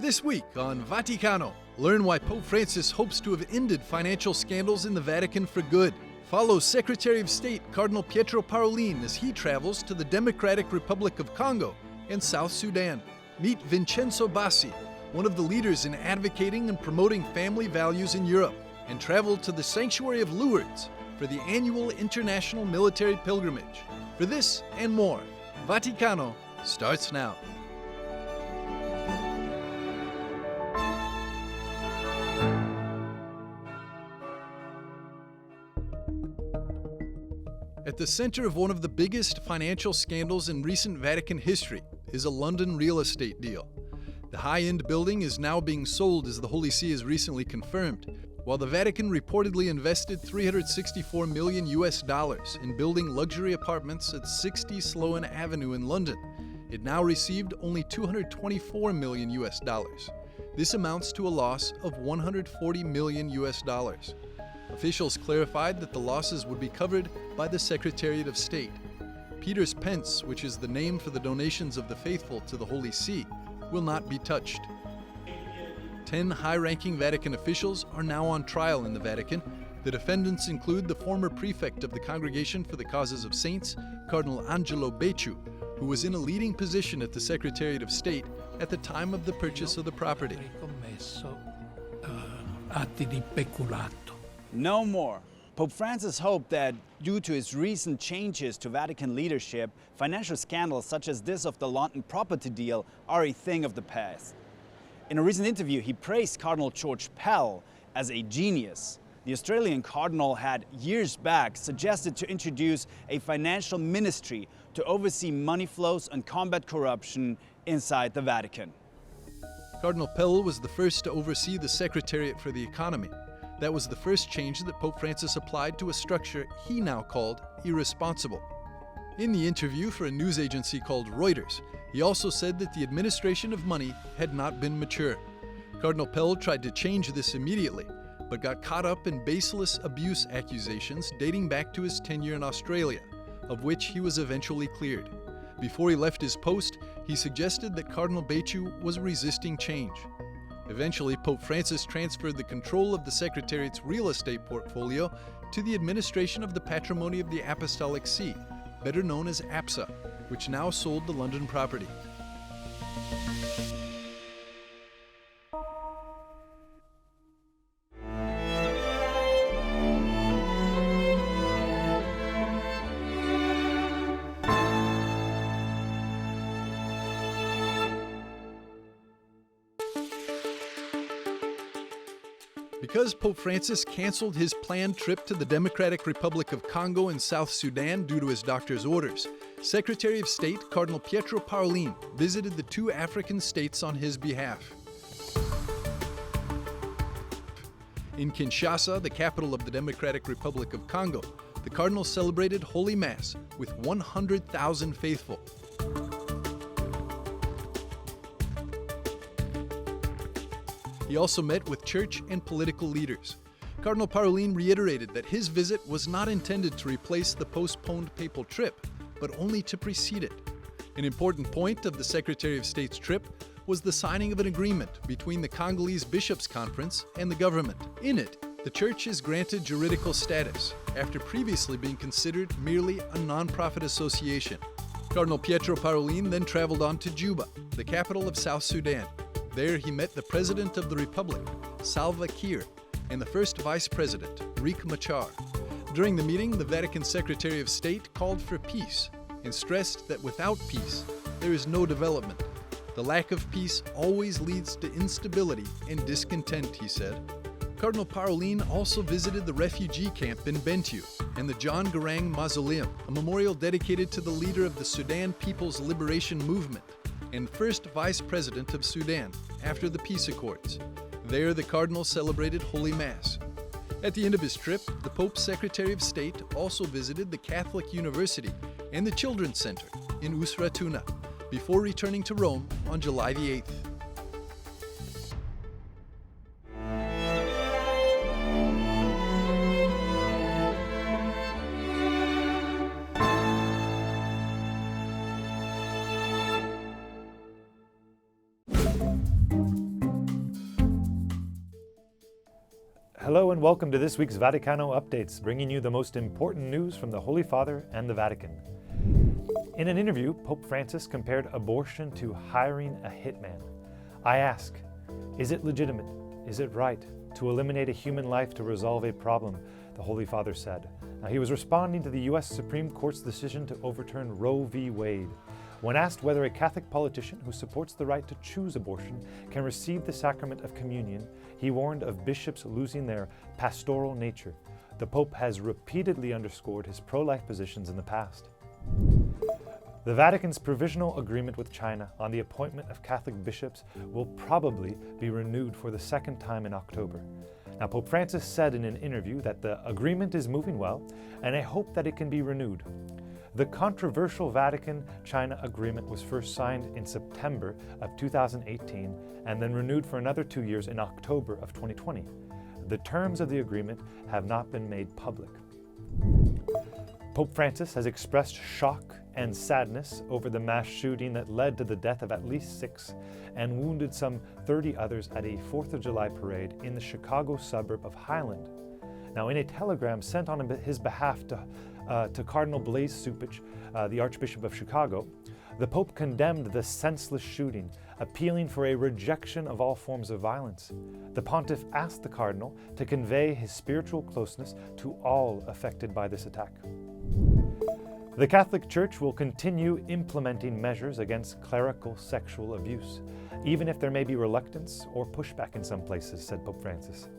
This week on Vaticano, learn why Pope Francis hopes to have ended financial scandals in the Vatican for good. Follow Secretary of State Cardinal Pietro Parolin as he travels to the Democratic Republic of Congo and South Sudan. Meet Vincenzo Bassi, one of the leaders in advocating and promoting family values in Europe, and travel to the sanctuary of Lourdes for the annual international military pilgrimage. For this and more, Vaticano starts now. At the center of one of the biggest financial scandals in recent Vatican history is a London real estate deal. The high-end building is now being sold, as the Holy See has recently confirmed, while the Vatican reportedly invested $364 million in building luxury apartments at 60 Sloane Avenue in London. It now received only $224 million. This amounts to a loss of $140 million. Officials clarified that the losses would be covered by the Secretariat of State. Peter's Pence, which is the name for the donations of the faithful to the Holy See, will not be touched. 10 high-ranking Vatican officials are now on trial in the Vatican. The defendants include the former prefect of the Congregation for the Causes of Saints, Cardinal Angelo Becciu, who was in a leading position at the Secretariat of State at the time of the purchase of the property. No more. Pope Francis hoped that due to his recent changes to Vatican leadership, financial scandals such as this of the London property deal are a thing of the past. In a recent interview, he praised Cardinal George Pell as a genius. The Australian cardinal had years back suggested to introduce a financial ministry to oversee money flows and combat corruption inside the Vatican. Cardinal Pell was the first to oversee the Secretariat for the Economy. That was the first change that Pope Francis applied to a structure he now called irresponsible. In the interview for a news agency called Reuters, he also said that the administration of money had not been mature. Cardinal Pell tried to change this immediately, but got caught up in baseless abuse accusations dating back to his tenure in Australia, of which he was eventually cleared. Before he left his post, he suggested that Cardinal Becciu was resisting change. Eventually, Pope Francis transferred the control of the Secretariat's real estate portfolio to the administration of the Patrimony of the Apostolic See, better known as APSA, which now sold the London property. Because Pope Francis canceled his planned trip to the Democratic Republic of Congo and South Sudan due to his doctor's orders, Secretary of State Cardinal Pietro Parolin visited the two African states on his behalf. In Kinshasa, the capital of the Democratic Republic of Congo, the Cardinal celebrated Holy Mass with 100,000 faithful. He also met with church and political leaders. Cardinal Parolin reiterated that his visit was not intended to replace the postponed papal trip, but only to precede it. An important point of the Secretary of State's trip was the signing of an agreement between the Congolese Bishops' Conference and the government. In it, the church is granted juridical status after previously being considered merely a non-profit association. Cardinal Pietro Parolin then traveled on to Juba, the capital of South Sudan. There he met the President of the Republic, Salva Kiir, and the first Vice President, Riek Machar. During the meeting, the Vatican Secretary of State called for peace and stressed that without peace, there is no development. The lack of peace always leads to instability and discontent, he said. Cardinal Parolin also visited the refugee camp in Bentiu and the John Garang Mausoleum, a memorial dedicated to the leader of the Sudan People's Liberation Movement and first Vice President of Sudan after the peace accords. There, the Cardinal celebrated Holy Mass. At the end of his trip, the Pope's Secretary of State also visited the Catholic University and the Children's Center in Usra Tuna before returning to Rome on July the 8th. Hello and welcome to this week's Vaticano Updates, bringing you the most important news from the Holy Father and the Vatican. In an interview, Pope Francis compared abortion to hiring a hitman. I ask, is it legitimate? Is it right to eliminate a human life to resolve a problem? The Holy Father said. Now, he was responding to the U.S. Supreme Court's decision to overturn Roe v. Wade. When asked whether a Catholic politician who supports the right to choose abortion can receive the sacrament of communion, he warned of bishops losing their pastoral nature. The Pope has repeatedly underscored his pro-life positions in the past. The Vatican's provisional agreement with China on the appointment of Catholic bishops will probably be renewed for the second time in October. Now, Pope Francis said in an interview that the agreement is moving well, and I hope that it can be renewed. The controversial Vatican-China agreement was first signed in September of 2018 and then renewed for another 2 years in October of 2020. The terms of the agreement have not been made public. Pope Francis has expressed shock and sadness over the mass shooting that led to the death of at least 6 and wounded some 30 others at a 4th of July parade in the Chicago suburb of Highland. Now, in a telegram sent on his behalf to Cardinal Blaise Cupich, the Archbishop of Chicago, the Pope condemned the senseless shooting, appealing for a rejection of all forms of violence. The Pontiff asked the Cardinal to convey his spiritual closeness to all affected by this attack. The Catholic Church will continue implementing measures against clerical sexual abuse, even if there may be reluctance or pushback in some places, said Pope Francis.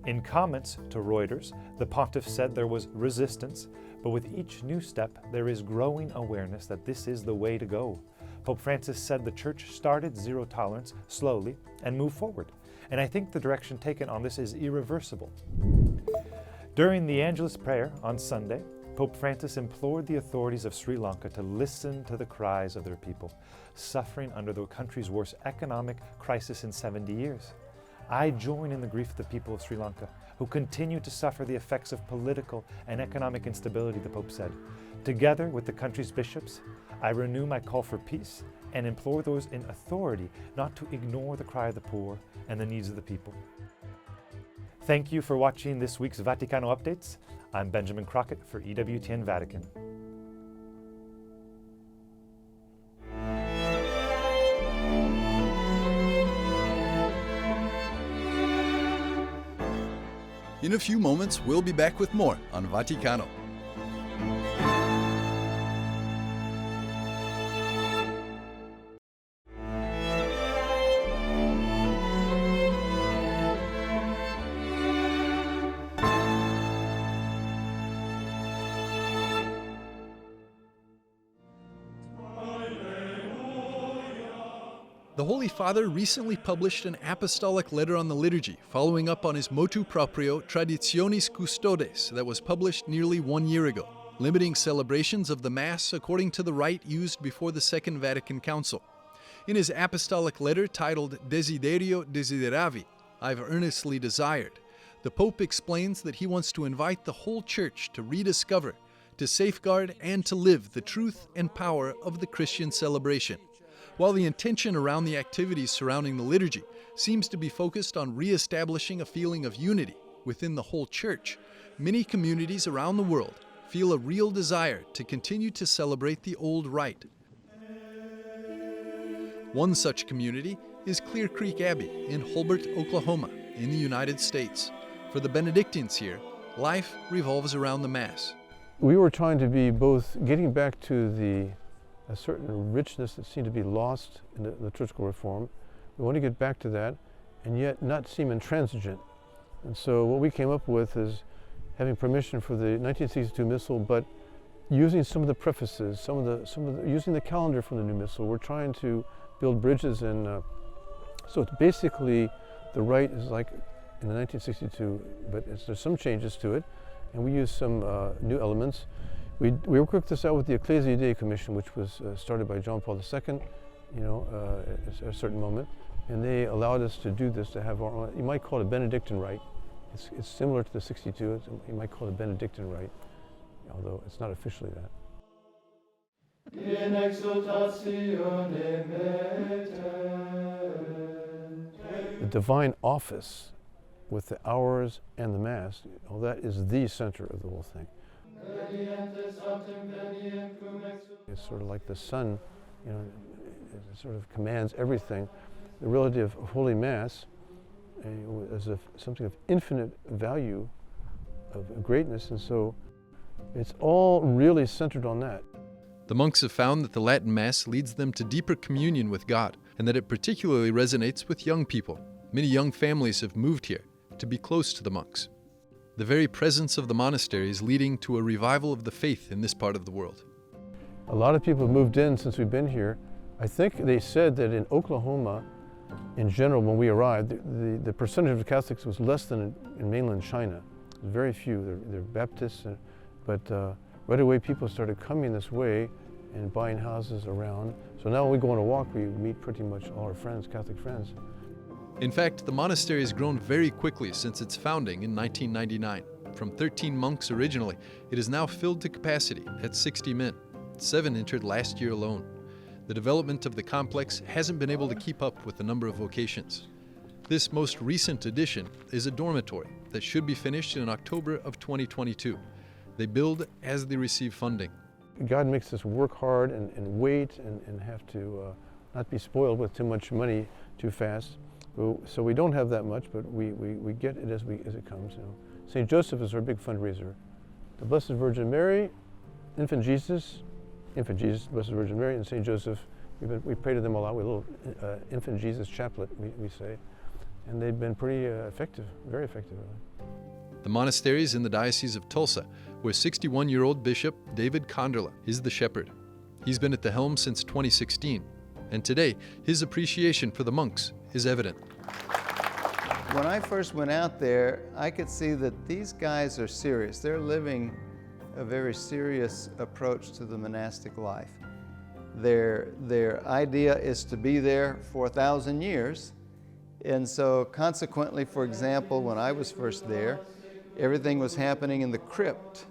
In comments to Reuters, the Pontiff said there was resistance, but with each new step, there is growing awareness that this is the way to go. Pope Francis said the Church started zero tolerance slowly and moved forward, and I think the direction taken on this is irreversible. During the Angelus prayer on Sunday, Pope Francis implored the authorities of Sri Lanka to listen to the cries of their people, suffering under the country's worst economic crisis in 70 years. I join in the grief of the people of Sri Lanka, who continue to suffer the effects of political and economic instability, the Pope said. Together with the country's bishops, I renew my call for peace and implore those in authority not to ignore the cry of the poor and the needs of the people. Thank you for watching this week's Vaticano Updates. I'm Benjamin Crockett for EWTN Vatican. In a few moments, we'll be back with more on Vaticano. The Holy Father recently published an apostolic letter on the liturgy, following up on his motu proprio Traditionis Custodes that was published nearly 1 year ago, limiting celebrations of the Mass according to the rite used before the Second Vatican Council. In his apostolic letter titled Desiderio Desideravi, I've earnestly desired, the Pope explains that he wants to invite the whole Church to rediscover, to safeguard, and to live the truth and power of the Christian celebration. While the intention around the activities surrounding the liturgy seems to be focused on re-establishing a feeling of unity within the whole Church, many communities around the world feel a real desire to continue to celebrate the old rite. One such community is Clear Creek Abbey in Hulbert, Oklahoma, in the United States. For the Benedictines here, life revolves around the Mass. We were trying to be both getting back to a certain richness that seemed to be lost in the liturgical reform. We want to get back to that, and yet not seem intransigent. And so what we came up with is having permission for the 1962 Missal, but using some of the prefaces, using the calendar from the new Missal. We're trying to build bridges, and so it's basically the rite is like in the 1962, but there's some changes to it, and we use some new elements. We worked this out with the Ecclesia Commission, which was started by John Paul II, at a certain moment, and they allowed us to do this, to have our own, you might call it a Benedictine rite. It's similar to the 62, you might call it a Benedictine rite, although it's not officially that. In the divine office with the hours and the Mass, well, that is the center of the whole thing. It's sort of like the sun, you know, it sort of commands everything. The reality of Holy Mass is something of infinite value, of greatness, and so it's all really centered on that. The monks have found that the Latin Mass leads them to deeper communion with God, and that it particularly resonates with young people. Many young families have moved here to be close to the monks. The very presence of the monastery is leading to a revival of the faith in this part of the world. A lot of people have moved in since we've been here. I think they said that in Oklahoma, in general, when we arrived, the percentage of Catholics was less than in mainland China. Very few. They're Baptists, but right away people started coming this way and buying houses around. So now when we go on a walk, we meet pretty much all our friends, Catholic friends. In fact, the monastery has grown very quickly since its founding in 1999. From 13 monks originally, it is now filled to capacity at 60 men. 7 entered last year alone. The development of the complex hasn't been able to keep up with the number of vocations. This most recent addition is a dormitory that should be finished in October of 2022. They build as they receive funding. God makes us work hard and wait and have to not be spoiled with too much money too fast. So we don't have that much, but we get it as it comes. You know. St. Joseph is our big fundraiser. The Blessed Virgin Mary, Infant Jesus, Blessed Virgin Mary, and St. Joseph. We pray to them a lot with a little Infant Jesus chaplet, we say. And they've been pretty effective, very effective. Really. The monastery is in the Diocese of Tulsa, where 61-year-old Bishop David Konderla is the shepherd. He's been at the helm since 2016, and today his appreciation for the monks is evident. When I first went out there, I could see that these guys are serious. They're living a very serious approach to the monastic life. Their idea is to be there for 1,000 years. And so consequently, for example, when I was first there, everything was happening in the crypt,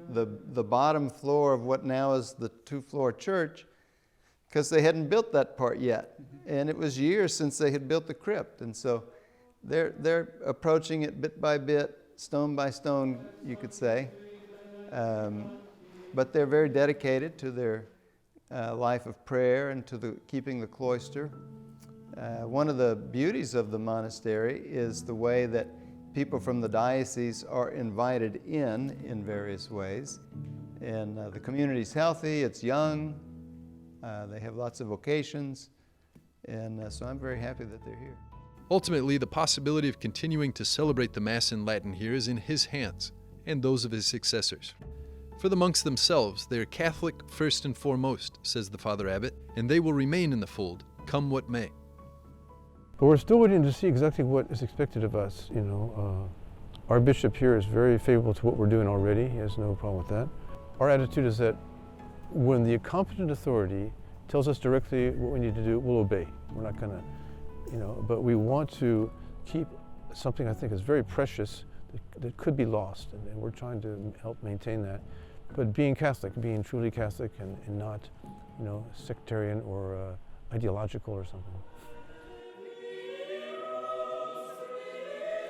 the bottom floor of what now is the 2-floor church, because they hadn't built that part yet. And it was years since they had built the crypt. And so they're approaching it bit by bit, stone by stone, you could say. But they're very dedicated to their life of prayer and to keeping the cloister. One of the beauties of the monastery is the way that people from the diocese are invited in various ways. And the community's healthy, it's young, they have lots of vocations, and so I'm very happy that they're here. Ultimately, the possibility of continuing to celebrate the Mass in Latin here is in his hands and those of his successors. For the monks themselves, they are Catholic first and foremost, says the Father Abbot, and they will remain in the fold, come what may. But we're still waiting to see exactly what is expected of us. You know, our bishop here is very favorable to what we're doing already. He has no problem with that. Our attitude is that when the competent authority tells us directly what we need to do, we'll obey. We're not going to, you know, but we want to keep something I think is very precious that could be lost, and we're trying to help maintain that. But being Catholic, being truly Catholic and not, you know, sectarian or ideological or something.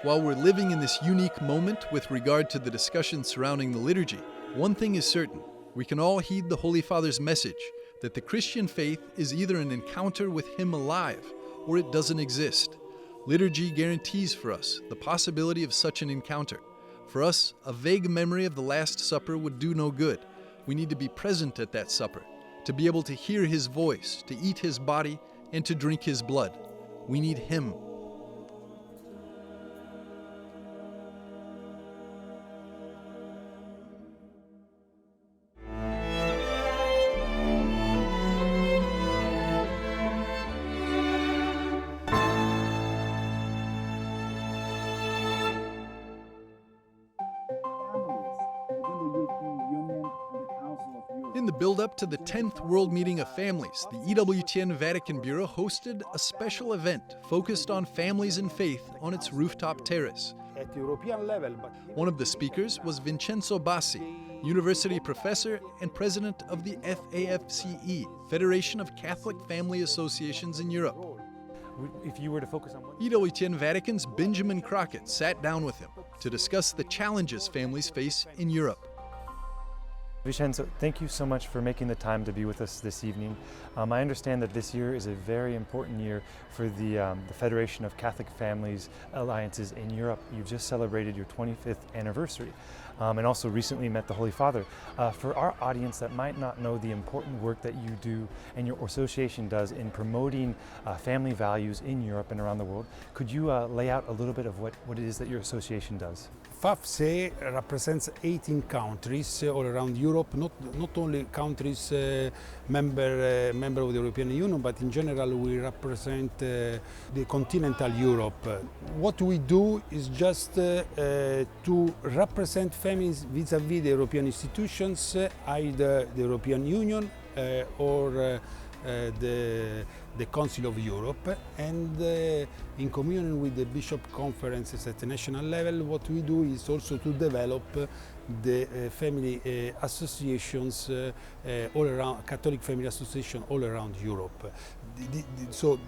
While we're living in this unique moment with regard to the discussion surrounding the liturgy, one thing is certain. We can all heed the Holy Father's message that the Christian faith is either an encounter with Him alive or it doesn't exist. Liturgy guarantees for us the possibility of such an encounter. For us, a vague memory of the Last Supper would do no good. We need to be present at that supper, to be able to hear His voice, to eat His body, and to drink His blood. We need Him. In the build-up to the 10th World Meeting of Families, the EWTN Vatican Bureau hosted a special event focused on families and faith on its rooftop terrace. At European level, but One of the speakers was Vincenzo Bassi, university professor and president of the FAFCE, Federation of Catholic Family Associations in Europe. If you were to focus on one... EWTN Vatican's Benjamin Crockett sat down with him to discuss the challenges families face in Europe. Vincenzo, thank you so much for making the time to be with us this evening. I understand that this year is a very important year for the Federation of Catholic Families Alliances in Europe. You've just celebrated your 25th anniversary and also recently met the Holy Father. For our audience that might not know the important work that you do and your association does in promoting family values in Europe and around the world, could you lay out a little bit of what it is that your association does? FAFSE represents 18 countries all around Europe, not only countries member of the European Union, but in general we represent the continental Europe. What we do is just to represent families vis-à-vis the European institutions, either the European Union or the Council of Europe, and in communion with the Bishop Conferences at the national level, what we do is also to develop the family associations all around, Catholic Family Association all around Europe. So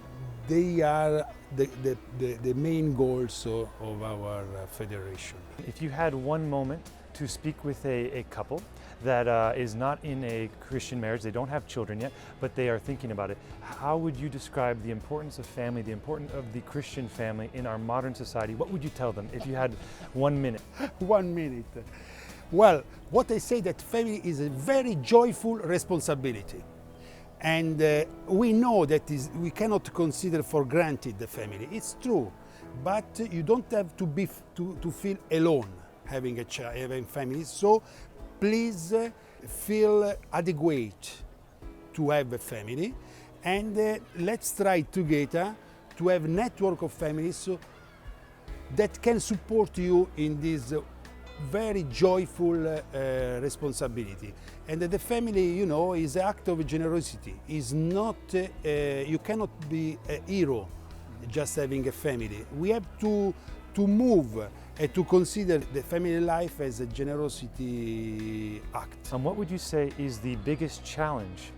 they are the main goals of our federation. If you had one moment to speak with a couple that is not in a Christian marriage, they don't have children yet, but they are thinking about it, how would you describe the importance of family, the importance of the Christian family in our modern society? What would you tell them if you had 1 minute? 1 minute. Well, what I say that family is a very joyful responsibility. And we know that we cannot consider for granted the family. It's true, but you don't have to feel alone having a child, having family. So please feel adequate to have a family, and let's try together to have a network of families that can support you in this very joyful responsibility. And the family, you know, is an act of generosity. Is not you cannot be a hero just having a family. We have to move and to consider the family life as a generosity act. And what would you say is the biggest challenge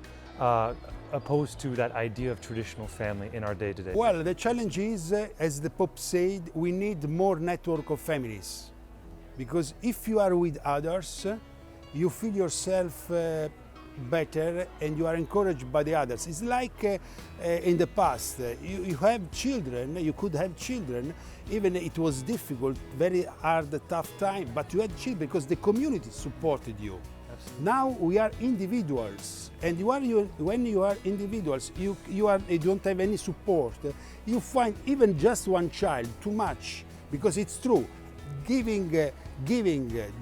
opposed to that idea of traditional family in our day-to-day? Well, the challenge is, as the Pope said, we need more network of families. Because if you are with others, you feel yourself better and you are encouraged by the others. It's like in the past, you have children, you could have children, even it was difficult, very hard, tough time, but you had children because the community supported you. Absolutely. Now we are individuals, and when you are individuals, you don't have any support. You find even just one child too much, because it's true.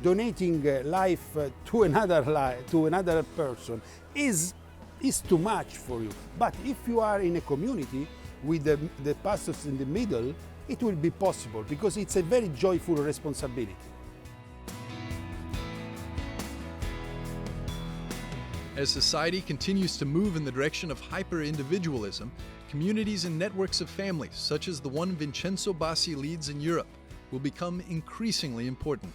Donating life to another person is too much for you. But if you are in a community with the pastors in the middle, it will be possible, because it's a very joyful responsibility. As society continues to move in the direction of hyper-individualism, communities and networks of families, such as the one Vincenzo Bassi leads in Europe, will become increasingly important.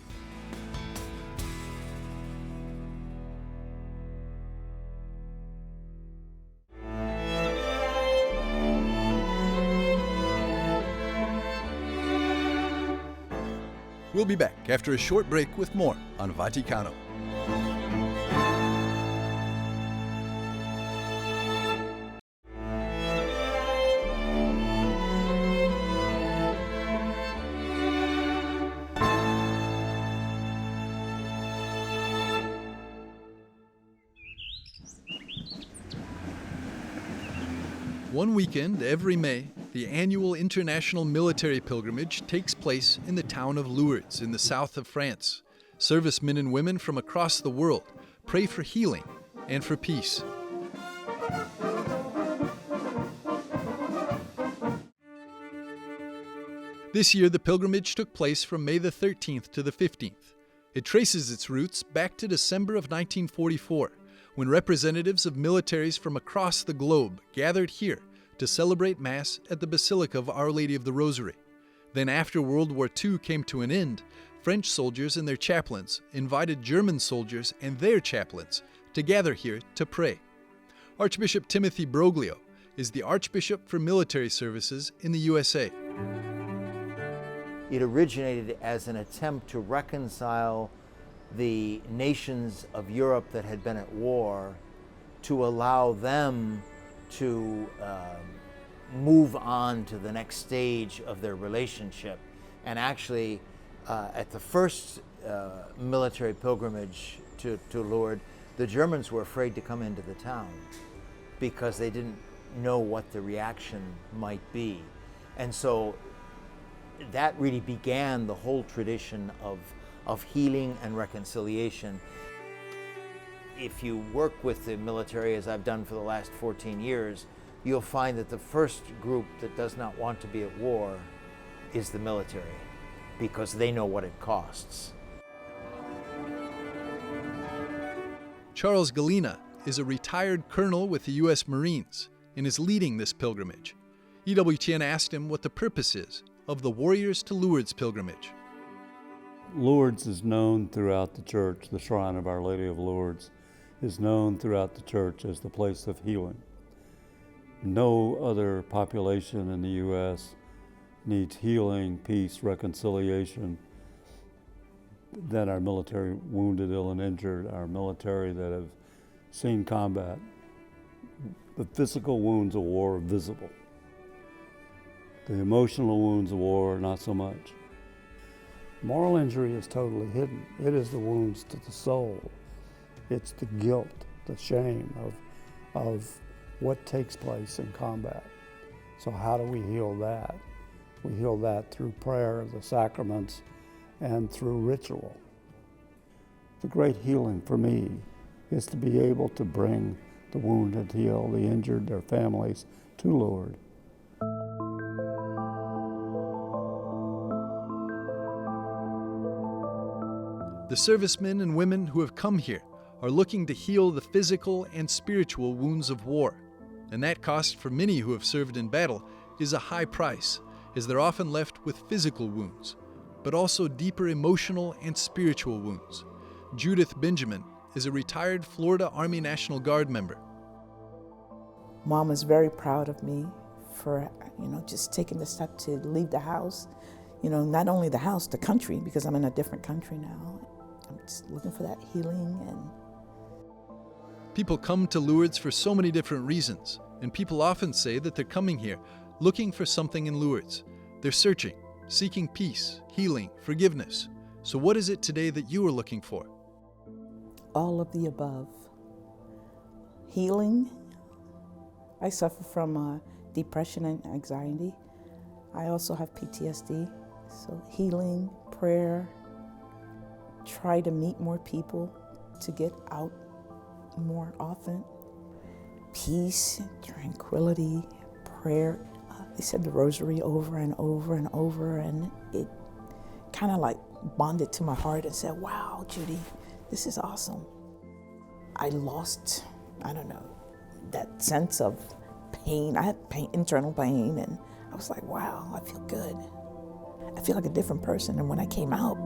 We'll be back after a short break with more on Vaticano. One weekend every May, the annual international military pilgrimage takes place in the town of Lourdes in the south of France. Servicemen and women from across the world pray for healing and for peace. This year, the pilgrimage took place from May the 13th to the 15th. It traces its roots back to December of 1944, when representatives of militaries from across the globe gathered here to celebrate Mass at the Basilica of Our Lady of the Rosary. Then after World War II came to an end, French soldiers and their chaplains invited German soldiers and their chaplains to gather here to pray. Archbishop Timothy Broglio is the Archbishop for Military Services in the USA. It originated as an attempt to reconcile the nations of Europe that had been at war, to allow them to move on to the next stage of their relationship. And actually, at the first military pilgrimage to Lourdes, the Germans were afraid to come into the town because they didn't know what the reaction might be. And so that really began the whole tradition of healing and reconciliation. If you work with the military, as I've done for the last 14 years, you'll find that the first group that does not want to be at war is the military, because they know what it costs. Charles Galena is a retired colonel with the U.S. Marines and is leading this pilgrimage. EWTN asked him what the purpose is of the Warriors to Lourdes pilgrimage. Lourdes is known throughout the church. The shrine of Our Lady of Lourdes is known throughout the church as the place of healing. No other population in the U.S. needs healing, peace, reconciliation than our military wounded, ill, and injured, our military that have seen combat. The physical wounds of war are visible. The emotional wounds of war, not so much. Moral injury is totally hidden. It is the wounds to the soul. It's the guilt, the shame of what takes place in combat. So how do we heal that? We heal that through prayer, the sacraments, and through ritual. The great healing for me is to be able to bring the wounded, heal the injured, their families to Lourdes. The servicemen and women who have come here are looking to heal the physical and spiritual wounds of war. And that cost for many who have served in battle is a high price, as they're often left with physical wounds, but also deeper emotional and spiritual wounds. Judith Benjamin is a retired Florida Army National Guard member. Mom is very proud of me for, just taking the step to leave the house. Not only the house, the country, because I'm in a different country now. I'm just looking for that healing. And people come to Lourdes for so many different reasons, and people often say that they're coming here looking for something in Lourdes. They're searching, seeking peace, healing, forgiveness. So what is it today that you are looking for? All of the above. Healing. I suffer from depression and anxiety. I also have PTSD. So healing, prayer, try to meet more people, to get out more often. Peace, tranquility, prayer. They said the rosary over and over and over, and it kind of like bonded to my heart and said, wow, Judy, this is awesome. I lost, that sense of pain. I had pain, internal pain, and I was like, wow, I feel good. I feel like a different person. And when I came out,